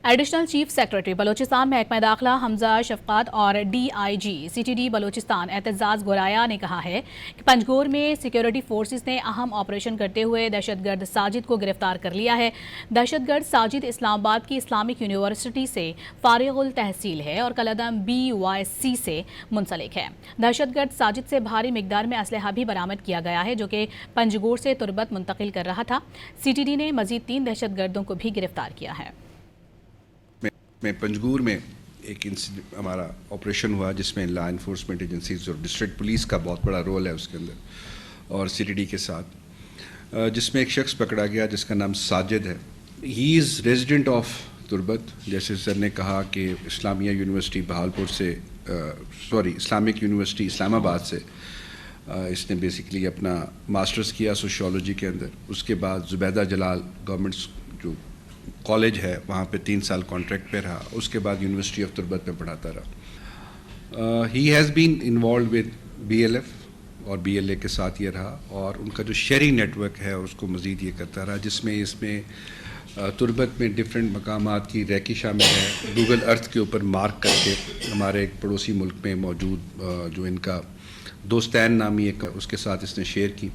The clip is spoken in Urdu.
ایڈیشنل چیف سیکرٹری بلوچستان محکمہ داخلہ حمزہ شفقات اور DIG CTD بلوچستان اعتزاز گورایا نے کہا ہے کہ پنجگور میں سیکیورٹی فورسز نے اہم آپریشن کرتے ہوئے دہشت گرد ساجد کو گرفتار کر لیا ہے۔ دہشت گرد ساجد اسلام آباد کی اسلامک یونیورسٹی سے فارغ التحصیل ہے اور کالعدم BYC سے منسلک ہے۔ دہشت گرد ساجد سے بھاری مقدار میں اسلحہ بھی برآمد کیا گیا ہے جو کہ پنجگور سے تربت منتقل کر رہا تھا۔ CTD نے مزید 3 دہشت گردوں کو بھی گرفتار کیا ہے۔ میں پنجگور میں ایک ہمارا آپریشن ہوا جس میں لا انفورسمنٹ ایجنسیز اور ڈسٹرکٹ پولیس کا بہت بڑا رول ہے اس کے اندر اور CTD کے ساتھ، جس میں ایک شخص پکڑا گیا جس کا نام ساجد ہے۔ ہی از ریزیڈنٹ آف تربت، جیسے سر نے کہا کہ اسلامیہ یونیورسٹی بہالپور سے اسلامک یونیورسٹی اسلام آباد سے اس نے بیسیکلی اپنا ماسٹرز کیا سوشیولوجی کے اندر۔ اس کے بعد زبیدہ جلال گورنمنٹ جو کالج ہے وہاں پہ 3 سال کانٹریکٹ پہ رہا، اس کے بعد یونیورسٹی آف تربت میں پڑھاتا رہا۔ He has been involved with BLF اور BLA کے ساتھ یہ رہا، اور ان کا جو شیئرنگ نیٹ ورک ہے اس کو مزید یہ کرتا رہا، جس میں اس میں تربت میں ڈفرینٹ مقامات کی ریکی شامل ہے۔ گوگل ارتھ کے اوپر مارک کر کے ہمارے ایک پڑوسی ملک میں موجود جو ان کا دوستین نامی ایک اس کے ساتھ اس نے شیئر کی۔